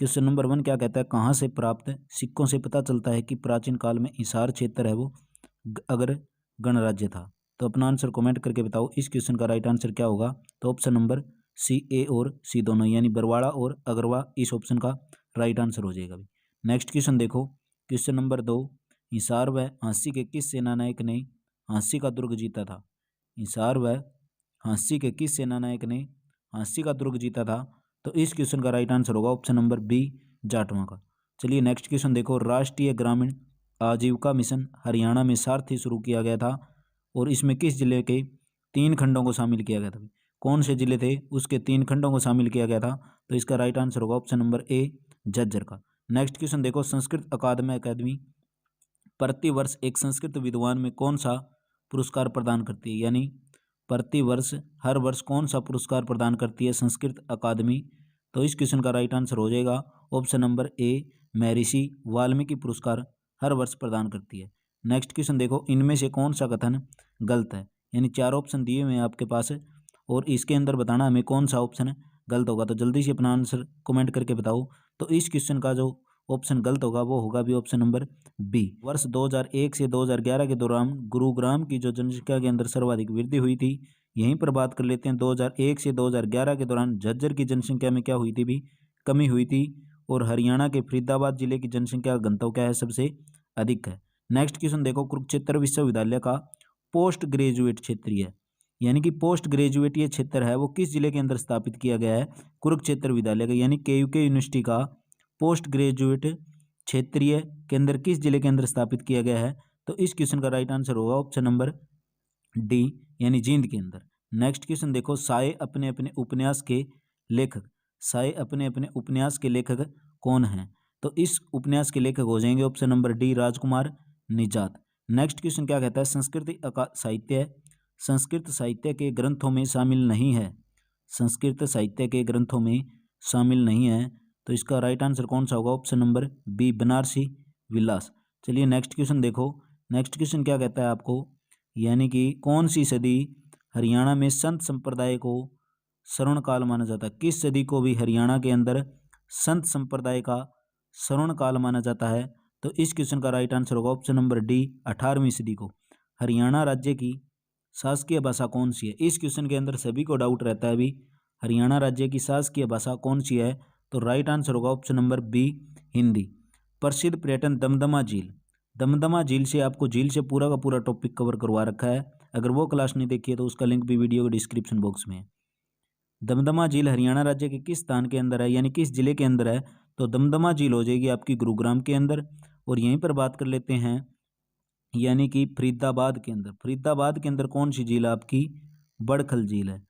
Question number 1 क्या कहता है, कहाँ से प्राप्त सिक्कों से पता चलता है कि प्राचीन काल में हिसार क्षेत्र है वो अगर गणराज्य था। तो अपना आंसर कमेंट करके बताओ इस क्वेश्चन का राइट आंसर क्या होगा। तो ऑप्शन नंबर सी, ए और सी दोनों, यानी बरवाड़ा और अगरवा इस ऑप्शन का राइट आंसर हो जाएगा। नेक्स्ट क्वेश्चन देखो, क्वेश्चन नंबर 2, हिसार व झांसी के किस सेना नायक ने झांसी का दुर्ग जीता था। हिसार व झांसी के किस सेना नायक ने झांसी का दुर्ग जीता था। तो इस क्वेश्चन का राइट आंसर होगा ऑप्शन नंबर बी, जाटवा का। चलिए नेक्स्ट क्वेश्चन देखो, राष्ट्रीय ग्रामीण आजीविका मिशन हरियाणा में सारथी शुरू किया गया था और इसमें किस जिले के 3 खंडों को शामिल किया गया था। कौन से जिले थे उसके 3 खंडों को शामिल किया गया था। तो इसका राइट आंसर होगा ऑप्शन नंबर ए, झज्जर का। नेक्स्ट क्वेश्चन देखो, संस्कृत अकादमी प्रतिवर्ष एक संस्कृत विद्वान में कौन सा पुरस्कार प्रदान करती है, यानी प्रतिवर्ष हर वर्ष कौन सा पुरस्कार प्रदान करती है संस्कृत अकादमी। तो इस क्वेश्चन का राइट आंसर हो जाएगा ऑप्शन नंबर ए, महर्षि वाल्मीकि पुरस्कार हर वर्ष प्रदान करती है। नेक्स्ट क्वेश्चन देखो, इनमें से कौन सा कथन गलत है, यानी 4 ऑप्शन दिए हुए हैं आपके पास और इसके अंदर बताना हमें कौन सा ऑप्शन गलत होगा। तो जल्दी से अपना आंसर कमेंट करके बताओ। तो इस क्वेश्चन का जो ऑप्शन गलत होगा वो होगा भी ऑप्शन नंबर बी। वर्ष 2001 से 2011 के दौरान गुरुग्राम की जो जनसंख्या के अंदर सर्वाधिक वृद्धि हुई थी, यहीं पर बात कर लेते हैं। 2001 से 2011 के दौरान झज्जर की जनसंख्या में क्या हुई थी भी, कमी हुई थी। और हरियाणा के फरीदाबाद जिले की जनसंख्या घनत्व क्या है, सबसे अधिक है। नेक्स्ट क्वेश्चन देखो, कुरुक्षेत्र विश्वविद्यालय का पोस्ट ग्रेजुएट क्षेत्रीय है, यानी कि पोस्ट ग्रेजुएट ये क्षेत्र है वो किस जिले के अंदर स्थापित किया गया है, कुरुक्षेत्र विद्यालय का, यानी केयूके यूनिवर्सिटी का पोस्ट ग्रेजुएट क्षेत्रीय के अंदर किस जिले के अंदर स्थापित किया गया है। तो इस क्वेश्चन का राइट आंसर होगा ऑप्शन नंबर डी, यानी जींद के अंदर। नेक्स्ट क्वेश्चन देखो, साये अपने अपने उपन्यास के लेखक, साये अपने अपने उपन्यास के लेखक कौन हैं। तो इस उपन्यास के लेखक हो जाएंगे ऑप्शन नंबर डी, राजकुमार निजात। नेक्स्ट क्वेश्चन क्या कहता है, संस्कृत साहित्य के ग्रंथों में शामिल नहीं है, संस्कृत साहित्य के ग्रंथों में शामिल नहीं है। तो इसका राइट आंसर कौन सा होगा, ऑप्शन नंबर बी, बनारसी विलास। चलिए नेक्स्ट क्वेश्चन देखो, नेक्स्ट क्वेश्चन क्या कहता है आपको, यानी कि कौन सी सदी हरियाणा में संत संप्रदाय को श्रवण काल माना जाता है, किस सदी को भी हरियाणा के अंदर संत संप्रदाय का श्रवण काल माना जाता है। तो इस क्वेश्चन का राइट आंसर होगा ऑप्शन नंबर डी, 18वीं सदी को। हरियाणा राज्य की शासकीय भाषा कौन सी है, इस क्वेश्चन के अंदर सभी को डाउट रहता है अभी, हरियाणा राज्य की शासकीय भाषा कौन सी है। तो राइट आंसर होगा ऑप्शन नंबर बी, हिंदी। प्रसिद्ध पर्यटन दमदमा झील, दमदमा झील से आपको झील से पूरा का पूरा टॉपिक कवर करवा रखा है, अगर वो क्लास नहीं देखी है तो उसका लिंक भी वीडियो के डिस्क्रिप्शन बॉक्स में है। दमदमा झील हरियाणा राज्य के किस स्थान के अंदर है, यानी किस जिले के अंदर है। तो दमदमा झील हो जाएगी आपकी गुरुग्राम के अंदर। और यहीं पर बात कर लेते हैं, यानी कि फरीदाबाद के अंदर, फरीदाबाद के अंदर कौन सी झील आपकी, बड़खल झील है,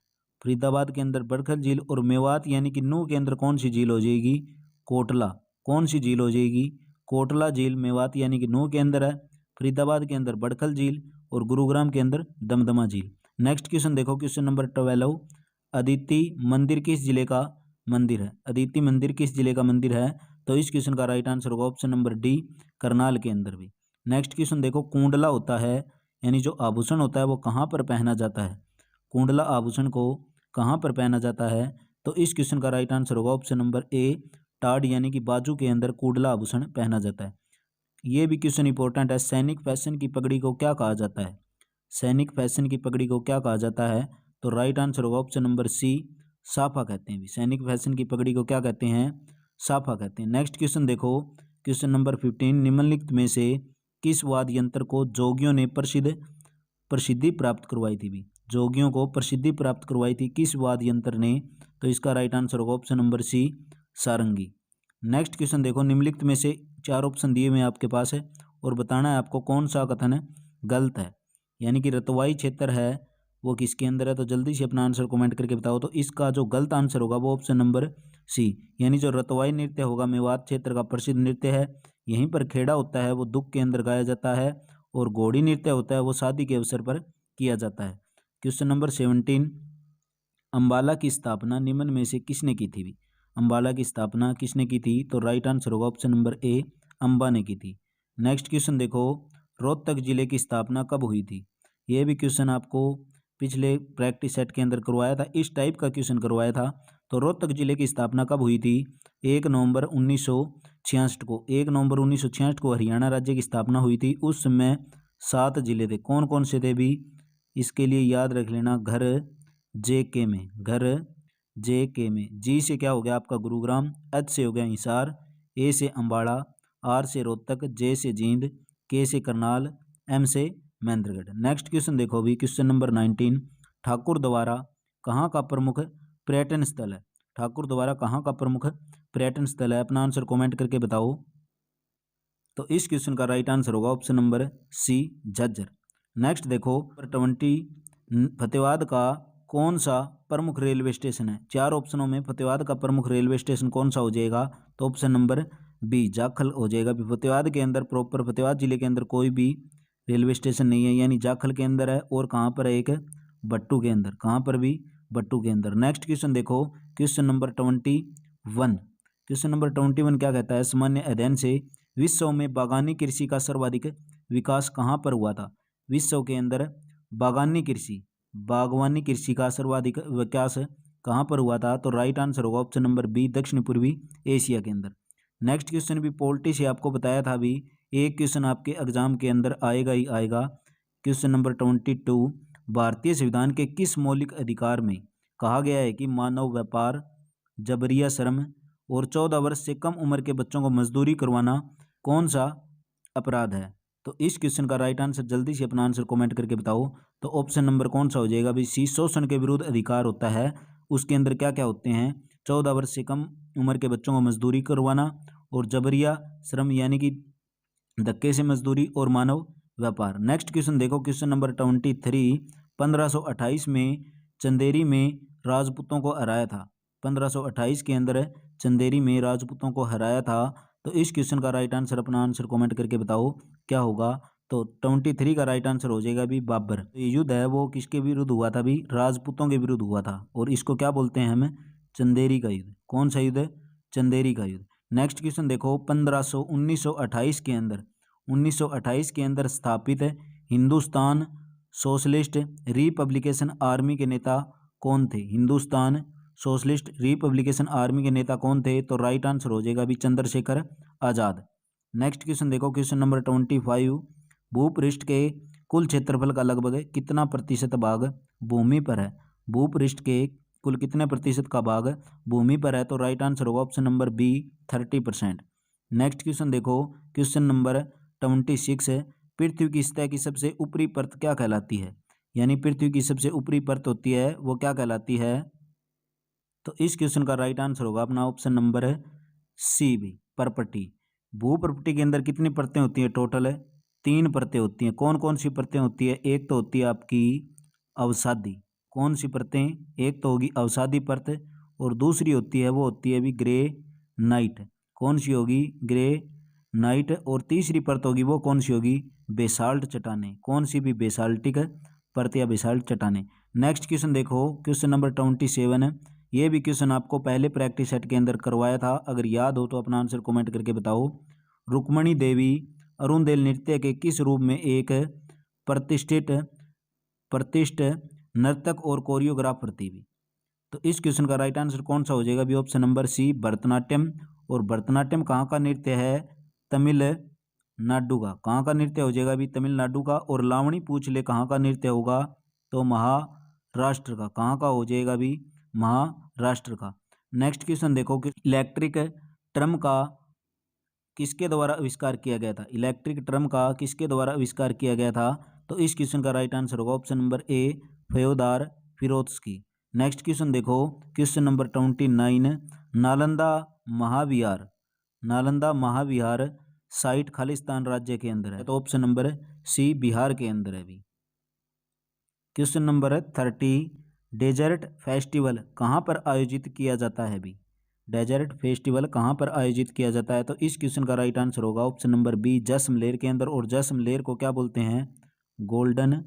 फरीदाबाद के अंदर बड़खल झील। और मेवात यानी कि नूह के अंदर कौन सी झील हो जाएगी, कोटला, कौन सी झील हो जाएगी, कोटला झील। मेवात यानी कि नूह के अंदर है, फरीदाबाद के अंदर बड़खल झील और गुरुग्राम के अंदर दमदमा झील। नेक्स्ट क्वेश्चन देखो, क्वेश्चन नंबर 12, अदिति मंदिर किस जिले का मंदिर है, अदिति मंदिर किस जिले का मंदिर है। तो इस क्वेश्चन का राइट आंसर होगा ऑप्शन नंबर डी, करनाल के अंदर भी। नेक्स्ट क्वेश्चन देखो, कुंडला होता है यानी जो आभूषण होता है वो कहाँ पर पहना जाता है, कुंडला आभूषण को कहाँ पर पहना जाता है। तो इस क्वेश्चन का राइट आंसर होगा ऑप्शन नंबर ए, टाड यानी कि बाजू के अंदर कुंडला आभूषण पहना जाता है। ये भी क्वेश्चन इंपॉर्टेंट है, सैनिक फैशन की पगड़ी को क्या कहा जाता है, सैनिक फैशन की पगड़ी को क्या कहा जाता है। तो राइट आंसर होगा ऑप्शन नंबर सी, साफा कहते हैं भी, सैनिक फैशन की पगड़ी को क्या कहते हैं, साफा कहते हैं। नेक्स्ट क्वेश्चन देखो, क्वेश्चन नंबर 15, निम्नलिखित में से किस वाद्य यंत्र को जोगियों ने प्रसिद्धि प्राप्त करवाई थी भी, जोगियों को प्रसिद्धि प्राप्त करवाई थी किस वाद्य यंत्र ने। तो इसका राइट आंसर होगा ऑप्शन नंबर सी, सारंगी। नेक्स्ट क्वेश्चन देखो, निम्नलिखित में से 4 ऑप्शन दिए हुए हैं आपके पास है और बताना है आपको कौन सा कथन गलत है, यानी कि रतवाई क्षेत्र है वो किसके अंदर है। तो जल्दी से अपना आंसर कमेंट करके बताओ। तो इसका जो गलत आंसर होगा वो ऑप्शन नंबर सी, यानी जो रतवाई नृत्य होगा मेवात क्षेत्र का प्रसिद्ध नृत्य है, यहीं पर खेड़ा होता है वो दुख के अंदर गाया जाता है और घोड़ी नृत्य होता है वो शादी के अवसर पर किया जाता है। क्वेश्चन नंबर 17, अम्बाला की स्थापना निम्न में से किसने की थी भी, अम्बाला की स्थापना किसने की थी। तो राइट आंसर होगा ऑप्शन नंबर ए, अम्बा ने की थी। नेक्स्ट क्वेश्चन देखो, रोहतक जिले की स्थापना कब हुई थी। ये भी क्वेश्चन आपको पिछले प्रैक्टिस सेट के अंदर करवाया था, इस टाइप का क्वेश्चन करवाया था। तो रोहतक जिले की स्थापना कब हुई थी। 1 नवंबर 1966 को 1 नवंबर 1966 को हरियाणा राज्य की स्थापना हुई थी। उस समय 7 जिले थे। कौन कौन से थे भी? इसके लिए याद रख लेना, घर JK में, घर JK में। जी से क्या हो गया आपका गुरुग्राम, H से हो गया हिसार, A से अम्बाड़ा, R से रोहतक, J से जींद, K से करनाल, M से महेंद्रगढ़। नेक्स्ट क्वेश्चन देखो भी, क्वेश्चन नंबर 19, ठाकुर द्वारा कहाँ का प्रमुख पर्यटन स्थल है? ठाकुर द्वारा कहाँ का प्रमुख पर्यटन स्थल है? अपना आंसर कमेंट करके बताओ। तो इस क्वेश्चन का राइट आंसर होगा option number C, Jhajjar. Next देखो 20, फतेहाबाद का कौन सा प्रमुख रेलवे स्टेशन है? 4 ऑप्शनों में फतेहाबाद का प्रमुख रेलवे स्टेशन कौन सा हो जाएगा? तो ऑप्शन नंबर B, जाखल हो जाएगा। फतेहाबाद के अंदर, प्रॉपर फतेहाबाद जिले के अंदर कोई भी रेलवे स्टेशन नहीं है, यानी जाखल के अंदर है। और कहाँ पर है? एक बट्टू के अंदर। कहाँ पर भी? बट्टू के अंदर। नेक्स्ट क्वेश्चन देखो, क्वेश्चन नंबर 21। क्वेश्चन नंबर 21 क्या कहता है? सामान्य अध्ययन से विश्व में बागानी कृषि का सर्वाधिक विकास कहाँ पर हुआ था? विश्व के अंदर बागानी कृषि, बागवानी कृषि का सर्वाधिक विकास कहाँ पर हुआ था? तो राइट आंसर होगा ऑप्शन नंबर B, दक्षिण पूर्वी एशिया के अंदर। नेक्स्ट क्वेश्चन भी पॉलिटी से आपको बताया था भी, एक क्वेश्चन आपके एग्जाम के अंदर आएगा ही आएगा। क्वेश्चन नंबर 22, भारतीय संविधान के किस मौलिक अधिकार में कहा गया है कि मानव व्यापार, जबरिया श्रम और 14 वर्ष से कम उम्र के बच्चों को मजदूरी करवाना कौन सा अपराध है? तो इस क्वेश्चन का राइट आंसर जल्दी से अपना आंसर कमेंट करके बताओ। तो ऑप्शन नंबर कौन सा हो जाएगा भाई? C, शोषण के विरुद्ध अधिकार होता है। उसके अंदर क्या क्या होते हैं? 14 वर्ष से कम उम्र के बच्चों को मजदूरी करवाना, और जबरिया श्रम यानी कि धक्के से मजदूरी, और मानव व्यापार। नेक्स्ट क्वेश्चन देखो, क्वेश्चन नंबर 23, 1528 में चंदेरी में राजपूतों को हराया था। 1528 के अंदर चंदेरी में राजपूतों को हराया था। तो इस क्वेश्चन का राइट आंसर अपना आंसर कमेंट करके बताओ क्या होगा? तो 23 का राइट आंसर हो जाएगा भी बाबर। तो ये युद्ध है वो किसके विरुद्ध हुआ था भी? राजपूतों के विरुद्ध हुआ था, और इसको क्या बोलते हैं हम? चंदेरी का युद्ध। कौन सा युद्ध? चंदेरी का युद्ध। नेक्स्ट क्वेश्चन देखो, 1928 के अंदर, 1928 के अंदर स्थापित हिंदुस्तान सोशलिस्ट रिपब्लिकेशन आर्मी के नेता कौन थे? हिंदुस्तान सोशलिस्ट रिपब्लिकेशन आर्मी के नेता कौन थे? तो राइट आंसर हो जाएगा भी चंद्रशेखर आजाद। नेक्स्ट क्वेश्चन देखो, क्वेश्चन नंबर 25, भूपृष्ठ के कुल क्षेत्रफल का लगभग कितना प्रतिशत भाग भूमि पर है? भूपृष्ठ के कुल कितने प्रतिशत का भाग भूमि पर है? तो राइट आंसर होगा option number B, 30%। Next question देखो, क्वेश्चन नंबर 26, पृथ्वी की सतह की सबसे ऊपरी परत क्या कहलाती है? यानी पृथ्वी की सबसे ऊपरी परत होती है वो क्या कहलाती है? तो इस क्वेश्चन का राइट आंसर होगा अपना ऑप्शन नंबर C भी, परपटी। भूप्रपटी के अंदर कितनी परतें होती हैं? टोटल 3 परतें होती हैं। कौन कौन सी परतें होती है? एक तो होती है आपकी अवसादी। कौन सी परतें? एक तो होगी अवसादी परत, और दूसरी होती है वो होती है भी ग्रे नाइट। कौन सी होगी? Grey night. और तीसरी परत होगी वो कौन सी होगी? बेसाल्ट चट्टानें। कौन सी भी? बेसाल्टिक परत या बेसाल्ट चट्टानें। नेक्स्ट क्वेश्चन देखो, क्वेश्चन नंबर 27, ये भी क्वेश्चन आपको पहले प्रैक्टिस सेट के अंदर करवाया था, अगर याद हो तो अपना आंसर कमेंट करके बताओ। रुक्मणी देवी अरुणदेल नृत्य के किस रूप में एक प्रतिष्ठित नर्तक और कोरियोग्राफर थी भी? तो इस क्वेश्चन का राइट आंसर कौन सा हो जाएगा भी? Option number C, Bharatanatyam. और भरतनाट्यम कहाँ का नृत्य है? तमिलनाडु का। कहाँ का नृत्य हो जाएगा भी? तमिलनाडु का। और लावणी पूछ ले कहाँ का नृत्य होगा? तो महाराष्ट्र का। कहाँ का हो जाएगा भी? महाराष्ट्र का। नेक्स्ट क्वेश्चन देखो कि इलेक्ट्रिक ट्रम का किसके द्वारा आविष्कार किया गया था? इलेक्ट्रिक ट्रम का किसके द्वारा आविष्कार किया गया था? तो इस क्वेश्चन का राइट आंसर होगा ऑप्शन नंबर A, फ्योदोर फिरोत्स्की। नेक्स्ट क्वेश्चन देखो, question number 29, Nalanda Mahavihara, Nalanda Mahavihara site Khalistan राज्य के अंदर है। तो ऑप्शन नंबर C, बिहार के अंदर है भी। क्वेश्चन नंबर 30, डेजर्ट फेस्टिवल कहाँ पर आयोजित किया जाता है भी? डेजर्ट फेस्टिवल कहाँ पर आयोजित किया जाता है? तो इस क्वेश्चन का राइट आंसर होगा ऑप्शन नंबर B, जैसलमेर के अंदर। और जैसलमेर को क्या बोलते हैं? Golden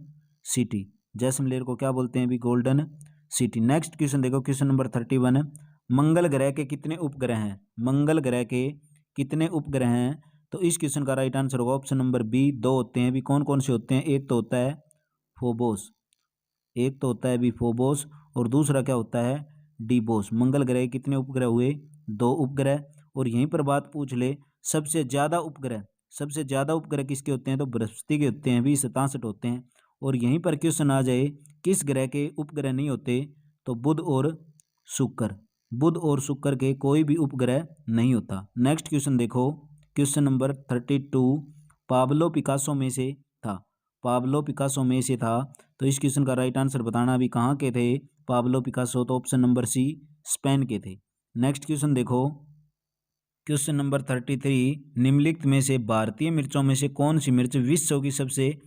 city. जैसलमेर को क्या बोलते हैं भी? Golden city. नेक्स्ट क्वेश्चन देखो, क्वेश्चन नंबर 31, मंगल ग्रह के कितने उपग्रह हैं? मंगल ग्रह के कितने उपग्रह हैं? तो इस क्वेश्चन का राइट आंसर होगा ऑप्शन नंबर B, 2 होते हैं भी। कौन कौन से होते हैं? एक तो होता है फोबोस, एक तो होता है भी फोबोस, और दूसरा क्या होता है? डीबोस। मंगल ग्रह कितने उपग्रह हुए? 2 उपग्रह। और यहीं पर बात पूछ ले सबसे ज़्यादा उपग्रह किसके होते हैं, तो बृहस्पति के होते हैं भी, 67 होते हैं। और यहीं पर क्वेश्चन आ जाए किस ग्रह के उपग्रह नहीं होते, तो बुध और शुक्र के कोई भी उपग्रह नहीं होता। नेक्स्ट क्वेश्चन देखो, क्वेश्चन नंबर 32 पाब्लो पिकासो में से था। तो इस क्वेश्चन का राइट आंसर बताना अभी कहाँ के थे पाब्लो पिकासो, तो ऑप्शन नंबर सी स्पेन के थे। नेक्स्ट क्वेश्चन देखो, क्वेश्चन नंबर 33 निम्नलिखित में से भारतीय मिर्चों में से कौन सी मिर्च विश्व की सबसे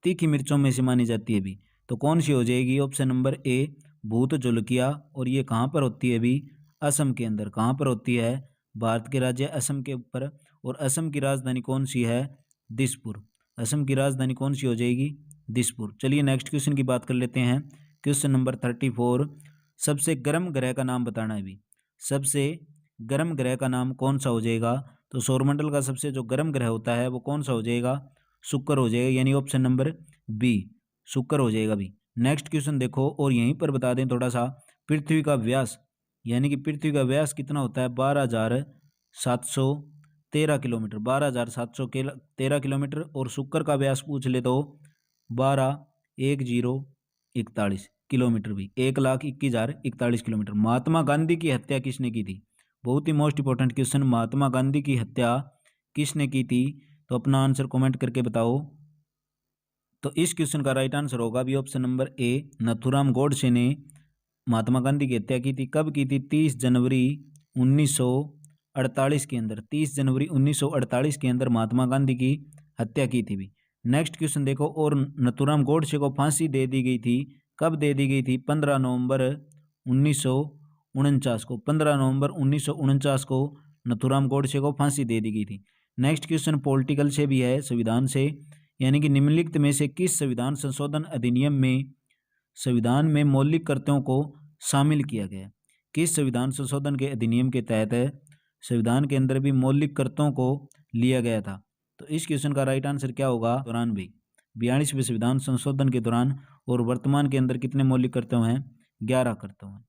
तीखी मिर्चों में से मानी जाती है भी, तो कौन सी हो जाएगी, ऑप्शन नंबर ए भूत जोलकिया। और ये कहाँ पर होती है भी, असम के अंदर। कहाँ पर होती है, भारत के राज्य असम के ऊपर। और असम की राजधानी कौन सी है, दिसपुर। असम की राजधानी कौन सी हो जाएगी, दिसपुर। चलिए नेक्स्ट क्वेश्चन की बात कर लेते हैं। क्वेश्चन नंबर 34 सबसे गर्म ग्रह का नाम बताना है भी। सबसे गर्म ग्रह का नाम कौन सा हो जाएगा, तो सौरमंडल का सबसे जो गर्म ग्रह होता है वो कौन सा हो जाएगा, शुक्र हो जाएगा, यानी ऑप्शन नंबर बी शुक्र हो जाएगा भी। नेक्स्ट क्वेश्चन देखो, और यहीं पर बता दें थोड़ा सा, पृथ्वी का व्यास, यानी कि पृथ्वी का व्यास कितना होता है, 12,713 किलोमीटर, 12,713 किलोमीटर। और शुक्र का व्यास पूछ ले तो 12,1041 किलोमीटर भी, 1,21,041 किलोमीटर। महात्मा गांधी की हत्या किसने की थी, बहुत ही most important question, Mahatma Gandhi की हत्या किसने की थी, तो अपना आंसर कमेंट करके बताओ। तो इस क्वेश्चन का राइट आंसर होगा भी ऑप्शन नंबर ए नथुराम गोडसे ने महात्मा गांधी की हत्या की थी। कब की थी, 30 जनवरी 1948 के अंदर। 30 जनवरी 1948 के अंदर महात्मा गांधी की हत्या की थी भी। नेक्स्ट क्वेश्चन देखो, और नथुराम गोडसे को फांसी दे दी गई थी, कब दे दी गई थी, 15 नवंबर 1949 को। 15 नवंबर 1949 को नथुराम गोडसे को फांसी दे दी गई थी। नेक्स्ट क्वेश्चन पॉलिटिकल से भी है, संविधान से, यानी कि निम्नलिखित में से किस संविधान संशोधन अधिनियम में संविधान में मौलिक कर्तव्यों को शामिल किया गया, किस संविधान संशोधन के अधिनियम के तहत संविधान के अंदर भी मौलिक कर्तव्यों को लिया गया था। तो इस क्वेश्चन का राइट आंसर क्या होगा, 42वें संविधान संशोधन के दौरान। और वर्तमान के अंदर कितने मौलिक कर्तव्य हैं, 11 कर्तव्य हैं।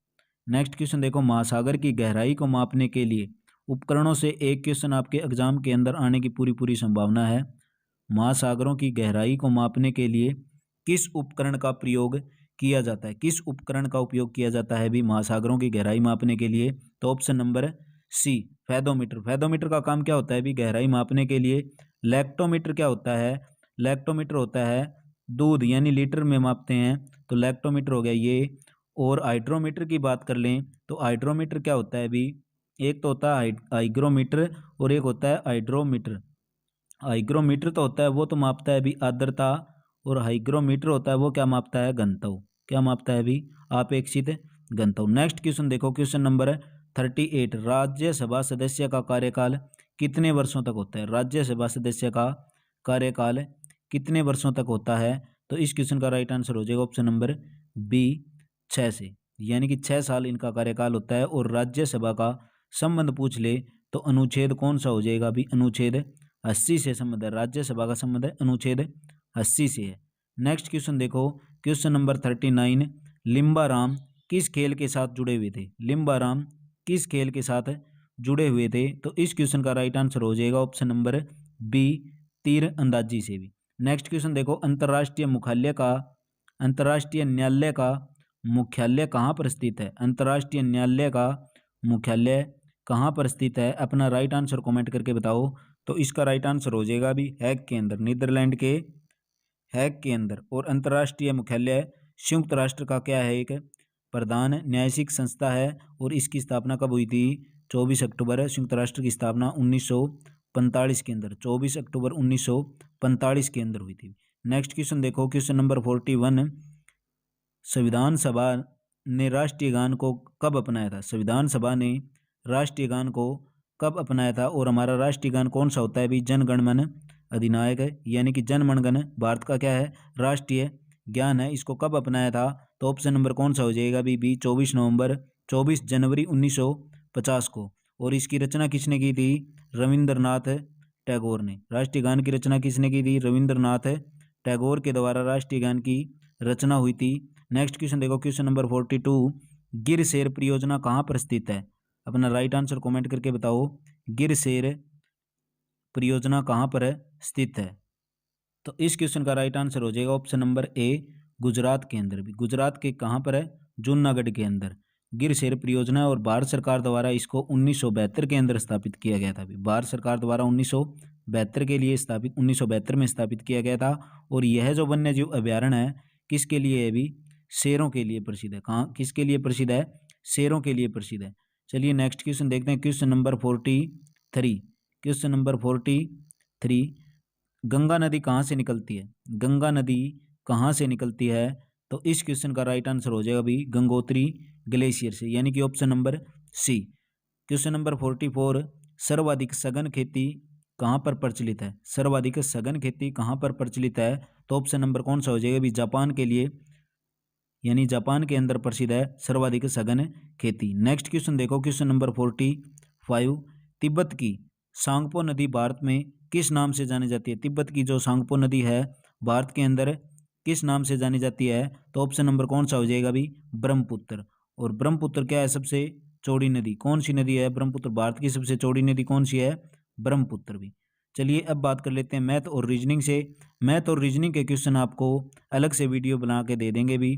नेक्स्ट क्वेश्चन देखो, महासागर की गहराई को मापने के लिए उपकरणों से एक क्वेश्चन आपके एग्जाम के अंदर आने की पूरी संभावना है। महासागरों की गहराई को मापने के लिए किस उपकरण का प्रयोग किया जाता है, किस उपकरण का उपयोग किया जाता है भी महासागरों की गहराई मापने के लिए, तो option number C fathometer. Fathometer का काम क्या होता है भी गहराई मापने के लिए। लैक्टोमीटर क्या होता है, लैक्टोमीटर होता है दूध, यानी लीटर में मापते हैं, तो लैक्टोमीटर हो गया ये। और हाइड्रोमीटर की बात कर लें तो हाइड्रोमीटर क्या होता है भी, एक तो होता है हाइग्रोमीटर और एक होता है हाइड्रोमीटर। हाइग्रोमीटर तो होता है वो तो मापता है भी आर्द्रता, और हाइग्रोमीटर होता है वो क्या मापता है, घनत्व। क्या मापता है भी, अपेक्षित घनत्व। नेक्स्ट क्वेश्चन देखो, क्वेश्चन नंबर 38 राज्यसभा सदस्य का कार्यकाल कितने वर्षों तक होता है, राज्यसभा सदस्य का कार्यकाल कितने वर्षों तक होता है, तो इस क्वेश्चन का राइट आंसर हो जाएगा ऑप्शन नंबर बी 6 से, यानी कि 6 साल इनका कार्यकाल होता है। और राज्यसभा का संबंध पूछ ले तो अनुच्छेद कौन सा हो जाएगा भी, अनुच्छेद 80 से संबंध है, राज्यसभा का संबंध है अनुच्छेद 80 से है। नेक्स्ट क्वेश्चन देखो, क्वेश्चन नंबर 39 लिम्बाराम किस खेल के साथ जुड़े हुए थे, लिम्बाराम किस खेल के साथ जुड़े हुए थे, तो इस क्वेश्चन का राइट आंसर हो जाएगा ऑप्शन नंबर बी तीर अंदाजी से भी। नेक्स्ट क्वेश्चन देखो, अंतर्राष्ट्रीय न्यायालय का मुख्यालय कहाँ पर स्थित है, अंतर्राष्ट्रीय न्यायालय का मुख्यालय कहाँ पर स्थित है, अपना राइट आंसर कमेंट करके बताओ। तो इसका राइट आंसर हो जाएगा भी हैग के अंदर, नीदरलैंड के हैग के अंदर। और अंतर्राष्ट्रीय मुख्यालय संयुक्त राष्ट्र का क्या है, एक प्रधान न्यायिक संस्था है। और इसकी स्थापना कब हुई थी, 24 अक्टूबर, संयुक्त राष्ट्र की स्थापना 1945 के अंदर, 24 अक्टूबर 1945 के अंदर हुई थी। नेक्स्ट क्वेश्चन देखो, क्वेश्चन नंबर 41 संविधान सभा ने राष्ट्रीय गान को कब अपनाया था, संविधान सभा ने राष्ट्रीय गान को कब अपनाया था। और हमारा राष्ट्रीय गान कौन सा होता है भी, जन गण मन अधिनायक है, यानी कि जन मन गण भारत का क्या है, राष्ट्रीय ज्ञान है। इसको कब अपनाया था, तो ऑप्शन नंबर कौन सा हो जाएगा भी 24 जनवरी 1950 को। और इसकी रचना किसने की थी, रविंद्रनाथ टैगोर ने। राष्ट्रीय गान की रचना किसने की थी, रविंद्रनाथ टैगोर के द्वारा राष्ट्रीय गान की रचना हुई थी। नेक्स्ट क्वेश्चन देखो, क्वेश्चन नंबर 42 गिर शेर परियोजना कहाँ पर स्थित है, अपना राइट आंसर कमेंट करके बताओ। गिरसेर परियोजना कहाँ पर स्थित है? तो इस क्वेश्चन का राइट आंसर हो जाएगा ऑप्शन नंबर ए, गुजरात के अंदर। भी गुजरात के कहाँ पर है? जूनागढ़ के अंदर गिरसेर परियोजना। और भारत सरकार द्वारा इसको 1972 के अंदर स्थापित किया गया था। भारत सरकार द्वारा 1972 के लिए स्थापित 1972 में स्थापित किया गया था। और यह जो वन्य जीव अभ्यारण्य है किसके लिए है? भी शेरों के लिए प्रसिद्ध है। कहाँ किसके लिए प्रसिद्ध है? शेरों के लिए प्रसिद्ध है। चलिए नेक्स्ट क्वेश्चन देखते हैं, question number 43। Question number 43, Ganga नदी कहाँ से निकलती है? गंगा नदी कहाँ से निकलती है? तो इस क्वेश्चन का राइट आंसर हो जाएगा भी गंगोत्री ग्लेशियर से, यानी कि option number C. Question number 44, सर्वाधिक सघन खेती कहाँ पर प्रचलित है? सर्वाधिक सघन खेती कहाँ पर प्रचलित है? तो ऑप्शन नंबर कौन सा हो जाएगा भी जापान के लिए, यानी जापान के अंदर प्रसिद्ध है सर्वाधिक सघन खेती। नेक्स्ट क्वेश्चन देखो, क्वेश्चन नंबर 45, तिब्बत की सांगपो नदी भारत में किस नाम से जानी जाती है? तिब्बत की जो सांगपो नदी है भारत के अंदर किस नाम से जानी जाती है? तो ऑप्शन नंबर कौन सा हो जाएगा भी ब्रह्मपुत्र। और ब्रह्मपुत्र क्या है? सबसे चौड़ी नदी। कौन सी नदी है? ब्रह्मपुत्र। भारत की सबसे चौड़ी नदी कौन सी है? ब्रह्मपुत्र भी। चलिए अब बात कर लेते हैं मैथ और रीजनिंग से। मैथ और रीजनिंग के क्वेश्चन आपको अलग से वीडियो बना के दे देंगे भी।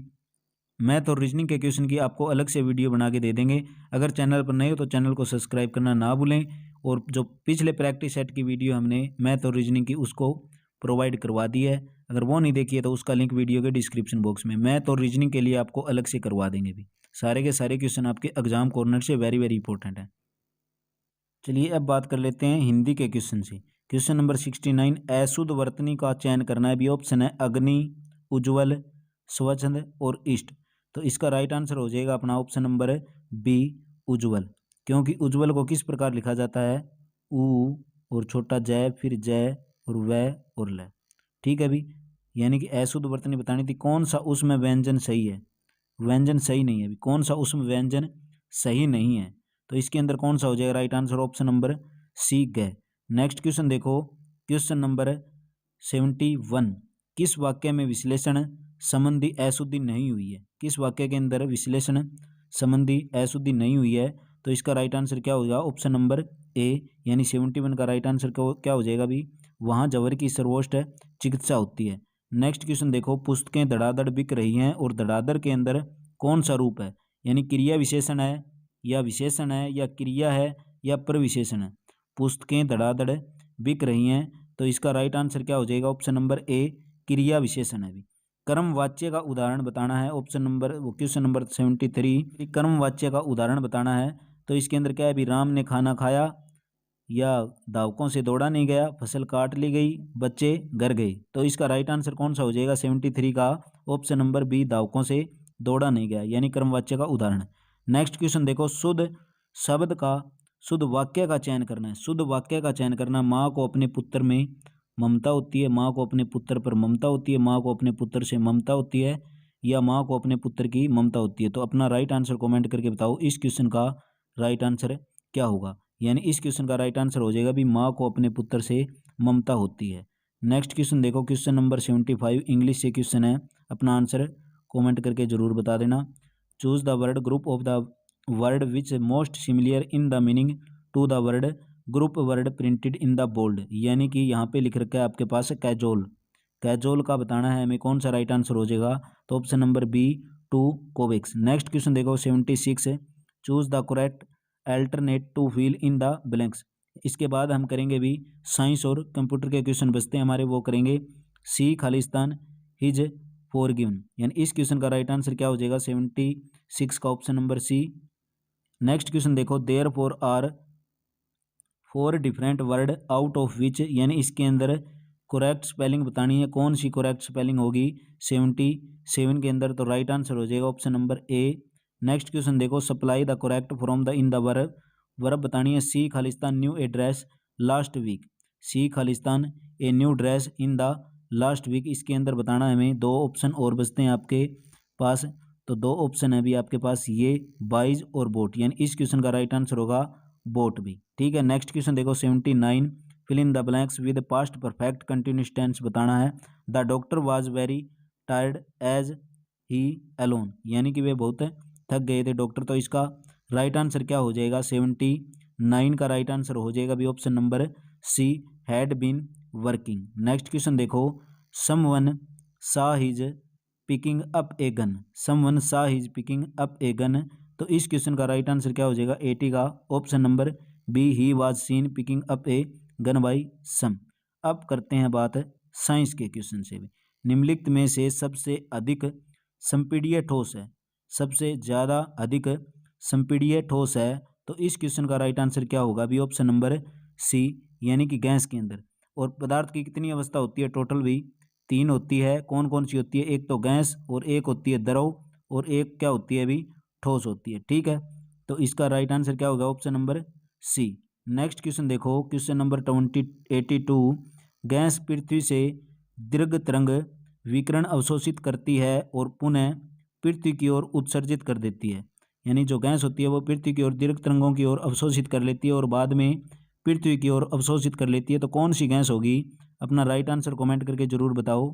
मैथ और रीजनिंग के क्वेश्चन की आपको अलग से वीडियो बना के दे देंगे। अगर चैनल पर नए हो तो चैनल को सब्सक्राइब करना ना भूलें। और जो पिछले प्रैक्टिस सेट की वीडियो हमने मैथ और रीजनिंग की उसको प्रोवाइड करवा दी है, अगर वो नहीं देखी है तो उसका लिंक वीडियो के डिस्क्रिप्शन बॉक्स में। मैथ और रीजनिंग के लिए आपको अलग से करवा देंगे भी। सारे के सारे क्वेश्चन आपके एग्जाम कॉर्नर से वेरी वेरी इंपॉर्टेंट है। चलिए अब बात कर लेते हैं हिंदी के क्वेश्चन से। क्वेश्चन नंबर 69, अशुद्ध वर्तनी का चयन करना है। भी ऑप्शन है अग्नि, उज्ज्वल, स्वच्छंद और इष्ट। तो इसका राइट आंसर हो जाएगा अपना ऑप्शन नंबर बी, उज्ज्वल। क्योंकि उज्ज्वल को किस प्रकार लिखा जाता है? उ और छोटा जय, फिर जय और वै और ल। ठीक है भी, यानी कि अशुद्ध वर्तनी बतानी थी। कौन सा उसमें व्यंजन सही है? व्यंजन सही नहीं है। कौन सा उसमें व्यंजन सही नहीं है? तो इसके अंदर कौन सा हो जाएगा right answer? Option number C, ग। नेक्स्ट क्वेश्चन देखो, क्वेश्चन नंबर 71, किस वाक्य में विश्लेषण संबंधी अशुद्धि नहीं हुई है? किस वाक्य के अंदर विश्लेषण संबंधी अशुद्धि नहीं हुई है? तो इसका राइट आंसर क्या होगा? ऑप्शन नंबर ए, यानी 71 का राइट आंसर क्या हो जाएगा भी? वहाँ जवर की सर्वोच्च चिकित्सा होती है। नेक्स्ट क्वेश्चन देखो, पुस्तकें धड़ाधड़ बिक रही हैं और धड़ाधड़ के अंदर कौन सा रूप है? यानी क्रिया विशेषण है या विशेषण है या क्रिया है या प्रविशेषण है? पुस्तकें धड़ाधड़ बिक रही हैं, तो इसका राइट आंसर क्या हो जाएगा? ऑप्शन नंबर ए, क्रिया विशेषण है भी। कर्म वाच्य का उदाहरण बताना है। ऑप्शन नंबर क्वेश्चन नंबर 73, कर्म वाच्य का उदाहरण बताना है। तो इसके अंदर क्या है भी? राम ने खाना खाया, या धावकों से दौड़ा नहीं गया, फसल काट ली गई, बच्चे घर गए। तो इसका राइट आंसर कौन सा हो जाएगा 73 का? ऑप्शन नंबर बी, धावकों से दौड़ा नहीं गया, यानी कर्मवाच्य का उदाहरण। नेक्स्ट क्वेश्चन देखो, शुद्ध शब्द का शुद्ध वाक्य का चयन करना है। शुद्ध वाक्य का चयन करना, माँ को अपने पुत्र में ममता होती है, माँ को अपने पुत्र पर ममता होती है, माँ को अपने पुत्र से ममता होती है, या माँ को अपने पुत्र की ममता होती है। तो अपना राइट आंसर कमेंट करके बताओ इस क्वेश्चन का राइट आंसर क्या होगा? यानी इस क्वेश्चन का राइट आंसर हो जाएगा भी माँ को अपने पुत्र से ममता होती है। नेक्स्ट क्वेश्चन देखो, क्वेश्चन नंबर 75 इंग्लिश से क्वेश्चन है। अपना आंसर कमेंट करके जरूर बता देना। Choose the word group of the word which most similar in the meaning to the word group word printed in the bold. यानी कि यहाँ पे लिख रखा है आपके पास कैजोल। कैजोल का बताना है हमें कौन सा राइट आंसर हो जाएगा? तो ऑप्शन नंबर बी, 2 कोवेक्स। नेक्स्ट क्वेश्चन देखो 76, choose the correct alternate to fill in the blanks. इसके बाद हम करेंगे भी साइंस और कंप्यूटर के क्वेश्चन बचते हैं हमारे, वो करेंगे सी, खालिस्तान हिज फॉरगिवन। यानी इस क्वेश्चन का राइट आंसर क्या हो जाएगा? 76 का option number C. Next question देखो, there for are 4 different word out of which, यानी इसके अंदर करेक्ट स्पेलिंग बतानी है। कौन सी करेक्ट स्पेलिंग होगी 77 के अंदर? तो राइट आंसर हो जाएगा option number A. Next question देखो, supply the correct from the in the verb. Verb बतानी है see, Khalistan new a dress last week. See, Khalistan a new dress in the last week. इसके अंदर बताना है हमें। 2 ऑप्शन और बचते हैं आपके पास, तो 2 ऑप्शन है भी आपके पास, ये बाइज और बोट। यानी इस क्वेश्चन का राइट आंसर होगा बोट भी। ठीक है, नेक्स्ट क्वेश्चन देखो 79, fill in the blanks with past perfect continuous tense बताना है। The doctor was very tired as he alone, यानी कि वे बहुत थक गए थे डॉक्टर। तो इसका राइट आंसर क्या हो जाएगा, 79 का राइट आंसर हो जाएगा भी option number C, had been working. Next question देखो, someone saw his picking up a gun, someone saw his picking up a gun, तो इस क्वेश्चन का राइट आंसर क्या हो जाएगा, 80 का option number B, he was seen picking up a gun by some. अब करते हैं बात साइंस के क्वेश्चन से भी। निम्नलिखित में से सबसे अधिक संपीड़ीय ठोस है, सबसे ज़्यादा अधिक संपीड़ीय ठोस है, तो इस क्वेश्चन का राइट आंसर क्या होगा भी ऑप्शन नंबर सी, यानी कि गैस के अंदर। और पदार्थ की कितनी अवस्था होती है, टोटल भी 3 होती है। कौन कौन सी होती है, एक तो गैस, और एक होती है द्रव, और एक क्या होती है अभी, ठोस होती है। ठीक है, तो इसका राइट आंसर क्या होगा, option number C. Next question देखो, क्वेश्चन नंबर 82, गैस पृथ्वी से दीर्घ तरंग विकिरण अवशोषित करती है और पुनः पृथ्वी की ओर उत्सर्जित कर देती है। यानी जो गैस होती है वो पृथ्वी की ओर दीर्घ तरंगों की ओर अवशोषित कर लेती है और बाद में पृथ्वी की ओर अवशोषित कर लेती है, तो कौन सी गैस होगी, अपना राइट आंसर कमेंट करके जरूर बताओ।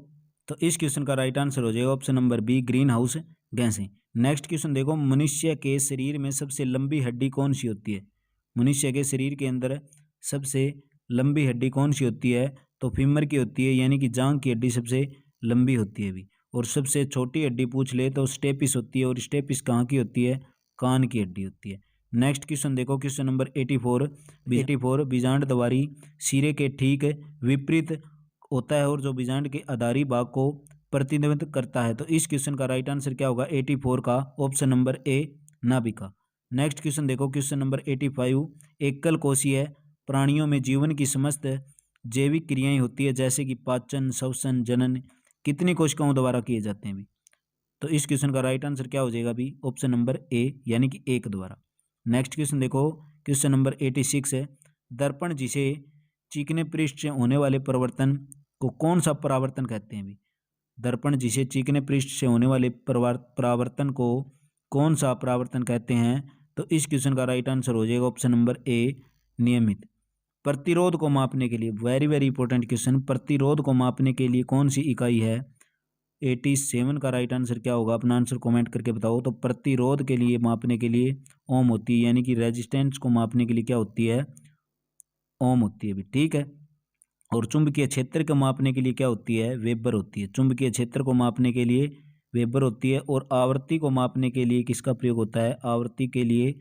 तो इस क्वेश्चन का राइट आंसर हो जाएगा option number B, green house गैसें। नेक्स्ट क्वेश्चन देखो, मनुष्य के शरीर में सबसे लंबी हड्डी कौन सी होती है, मनुष्य के शरीर के अंदर सबसे लंबी हड्डी कौन सी होती है, तो फीमर की होती है, यानी कि जांघ की हड्डी सबसे लंबी होती है अभी। और सबसे छोटी हड्डी पूछ ले तो स्टेपिस होती है, और स्टेपिस कहाँ की होती है, कान की हड्डी होती है। नेक्स्ट क्वेश्चन देखो, क्वेश्चन नंबर 84, बीजांड द्वारी सिरे के ठीक विपरीत होता है और जो बीजांड के आधारी भाग को प्रतिनिधित्व करता है, तो इस क्वेश्चन का राइट आंसर क्या होगा, 84 का ऑप्शन नंबर ए, नाभिका। नेक्स्ट क्वेश्चन देखो, क्वेश्चन नंबर 85, एकल कोशीय प्राणियों में जीवन की समस्त जैविक क्रियाएं होती है, जैसे कि पाचन, श्वसन, जनन, कितनी कोशिकाओं द्वारा किए जाते हैं भी, तो इस क्वेश्चन का राइट आंसर क्या हो जाएगा भी ऑप्शन नंबर ए, यानी कि एक द्वारा। नेक्स्ट क्वेश्चन देखो, क्वेश्चन नंबर 86 है, दर्पण जिसे चिकने पृष्ठ से होने वाले परिवर्तन को कौन सा परावर्तन कहते हैं भी, दर्पण जिसे चिकने पृष्ठ से होने वाले परावर्तन को कौन सा परावर्तन कहते हैं, तो इस क्वेश्चन का राइट आंसर हो जाएगा ऑप्शन नंबर ए, नियमित। प्रतिरोध को मापने के लिए, वेरी वेरी इंपॉर्टेंट क्वेश्चन, प्रतिरोध को मापने के लिए कौन सी इकाई है, 87 का राइट आंसर क्या होगा, अपना आंसर कमेंट करके बताओ। तो प्रतिरोध के लिए मापने के लिए ओम होती है, यानी कि रेजिस्टेंस को मापने के लिए क्या होती है, ओम होती है भी। ठीक है, और चुंबकीय क्षेत्र को मापने के लिए क्या होती है, वेबर होती है। चुंबकीय क्षेत्र को मापने के लिए वेबर होती है, और आवृत्ति को मापने के लिए किसका प्रयोग होता है, आवृत्ति के लिए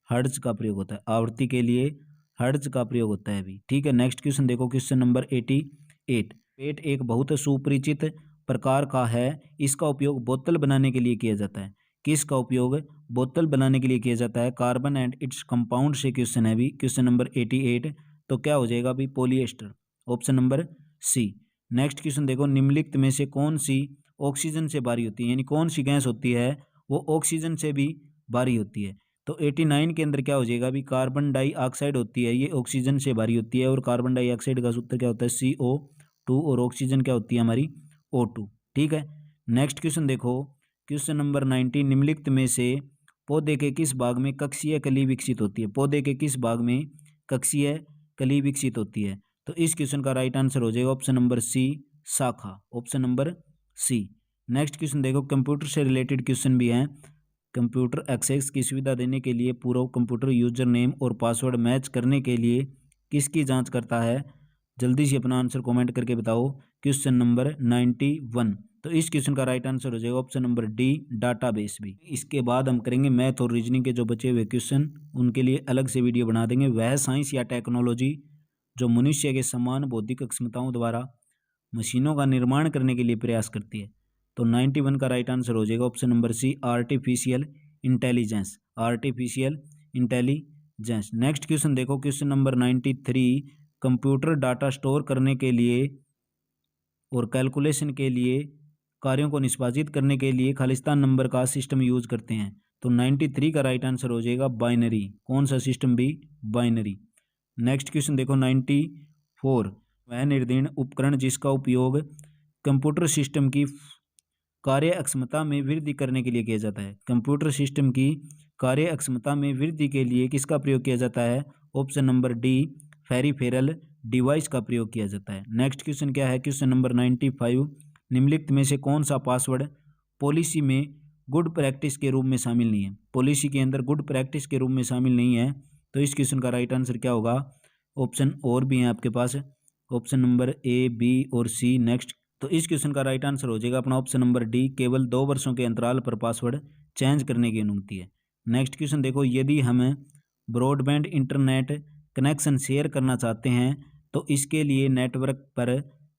हर्ट्ज का प्रयोग होता है, आवृत्ति के लिए हर्ट्ज का प्रयोग होता है भी। ठीक है, नेक्स्ट क्वेश्चन देखो, क्वेश्चन नंबर 88, पेट एक बहुत सुपरिचित प्रकार का है, इसका उपयोग बोतल बनाने के लिए किया जाता है, किसका उपयोग बोतल बनाने के लिए किया जाता है, कार्बन एंड इट्स कंपाउंड से क्वेश्चन है भी, क्वेश्चन नंबर 88, तो क्या हो जाएगा भी, polyester, option number C. Next question देखो, निम्नलिखित में से कौन सी ऑक्सीजन से भारी होती है, यानी कौन सी गैस होती है वो ऑक्सीजन से भी भारी होती है, तो 89 के अंदर क्या हो जाएगा अभी, कार्बन डाइऑक्साइड होती है, ये ऑक्सीजन से भारी होती है, और कार्बन डाइऑक्साइड का सूत्र क्या होता है, CO2, और ऑक्सीजन क्या होती है हमारी, O2। ठीक है, नेक्स्ट क्वेश्चन देखो, क्वेश्चन नंबर 90, निम्नलिखित में से पौधे के किस भाग में कक्षीय कली विकसित होती है, पौधे के किस भाग में कक्षीय कली विकसित होती है, तो इस क्वेश्चन का राइट आंसर हो जाएगा ऑप्शन नंबर सी, शाखा, option number C. Next question देखो, कंप्यूटर से रिलेटेड क्वेश्चन भी हैं। कंप्यूटर एक्सेस की सुविधा देने के लिए पूर्व कंप्यूटर यूजर नेम और पासवर्ड मैच करने के लिए किसकी जांच करता है, जल्दी से अपना आंसर कमेंट करके बताओ। क्वेश्चन नंबर 91, तो इस क्वेश्चन का राइट आंसर हो जाएगा ऑप्शन नंबर डी, डाटाबेस भी। इसके बाद हम करेंगे मैथ और रीजनिंग के जो बचे हुए क्वेश्चन, उनके लिए अलग से वीडियो बना देंगे। वह साइंस या टेक्नोलॉजी जो मनुष्य के समान बौद्धिक क्षमताओं द्वारा मशीनों का निर्माण करने के लिए प्रयास करती है, तो 91 का राइट आंसर हो जाएगा option number C, artificial intelligence, artificial intelligence. Next question देखो, question number 93, computer data store करने के लिए और कैलकुलेशन के लिए कार्यों को निष्पादित करने के लिए खालिस्तान नंबर का सिस्टम यूज करते हैं, तो 93 का राइट आंसर हो जाएगा बाइनरी, कौन सा सिस्टम भी, बाइनरी। नेक्स्ट क्वेश्चन देखो 94, वह निर्देशन उपकरण जिसका उपयोग कंप्यूटर सिस्टम की कार्य अक्षमता में वृद्धि करने के लिए किया जाता है, कंप्यूटर सिस्टम की कार्य अक्षमता में वृद्धि के लिए किसका प्रयोग किया जाता है, ऑप्शन नंबर डी, फेरिफेरल डिवाइस का प्रयोग किया जाता है। नेक्स्ट क्वेश्चन क्या है, क्वेश्चन नंबर 95, निम्नलिखित में से कौन सा पासवर्ड पॉलिसी में गुड प्रैक्टिस के रूप में शामिल नहीं है, पॉलिसी के अंदर गुड प्रैक्टिस के रूप में शामिल नहीं है। तो इस क्वेश्चन का राइट आंसर क्या होगा? ऑप्शन और भी हैं आपके पास, ऑप्शन नंबर ए, बी और सी। नेक्स्ट, तो इस क्वेश्चन का राइट आंसर हो जाएगा अपना ऑप्शन नंबर डी, केवल 2 वर्षों के अंतराल पर पासवर्ड चेंज करने की अनुमति है। नेक्स्ट क्वेश्चन देखो, यदि हम ब्रॉडबैंड इंटरनेट कनेक्शन शेयर करना चाहते हैं तो इसके लिए नेटवर्क पर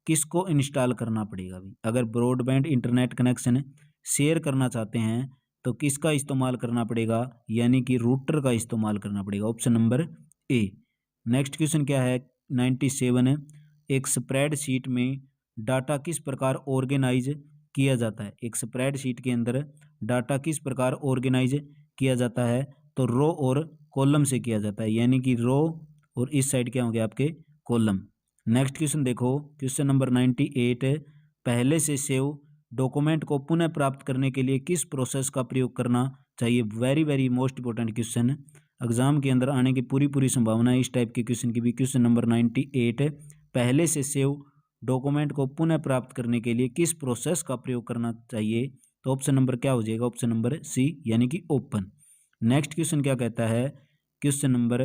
किसको इंस्टॉल करना पड़ेगा? भी अगर ब्रॉडबैंड इंटरनेट कनेक्शन शेयर करना चाहते हैं तो किसका इस्तेमाल करना पड़ेगा? यानी कि रूटर का इस्तेमाल करना पड़ेगा, option number A. Next question क्या है? 97, एक स्प्रेडशीट में डाटा किस प्रकार ऑर्गेनाइज किया जाता है? एक स्प्रेडशीट के अंदर डाटा किस प्रकार ऑर्गेनाइज किया जाता है? तो रो और कॉलम से किया जाता है, यानी कि रो और इस साइड क्या होंगे आपके कॉलम। नेक्स्ट क्वेश्चन देखो, क्वेश्चन नंबर 98, पहले से सेव डॉक्यूमेंट को पुनः प्राप्त करने के लिए किस प्रोसेस का प्रयोग करना चाहिए? Very very most important question, exam के अंदर आने की पूरी संभावना है इस टाइप के क्वेश्चन की भी। क्वेश्चन नंबर 98, पहले से सेव डॉक्यूमेंट को पुनः प्राप्त करने के लिए किस प्रोसेस का प्रयोग करना चाहिए? तो ऑप्शन नंबर क्या हो जाएगा? ऑप्शन नंबर सी, यानी कि ओपन। नेक्स्ट क्वेश्चन क्या कहता है? क्वेश्चन नंबर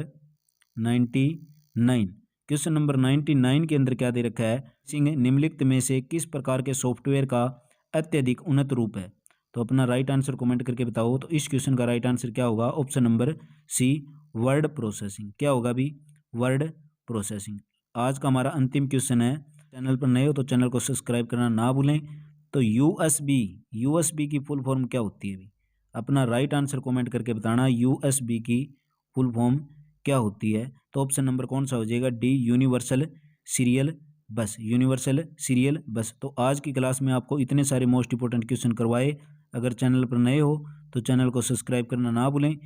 99, क्वेश्चन नंबर 99 के अंदर क्या दे रखा है? निम्नलिखित में से किस प्रकार के सॉफ्टवेयर का अत्यधिक उन्नत रूप है? तो अपना राइट आंसर कमेंट करके बताओ। तो इस क्वेश्चन का राइट आंसर क्या होगा? Option number C, word processing. क्या होगा भी? Word processing. आज का हमारा अंतिम क्वेश्चन है। चैनल पर नए हो तो चैनल को सब्सक्राइब करना ना भूलें। तो यूएसबी की फुल फॉर्म क्या होती है? भी अपना राइट आंसर कमेंट करके बताना, यूएसबी की फुल फॉर्म क्या होती है? तो ऑप्शन नंबर कौन सा हो जाएगा? डी, यूनिवर्सल सीरियल बस, यूनिवर्सल सीरियल बस। तो आज की क्लास में आपको इतने सारे मोस्ट इंपॉर्टेंट क्वेश्चन करवाए। अगर चैनल पर नए हो तो चैनल को सब्सक्राइब करना ना भूलें।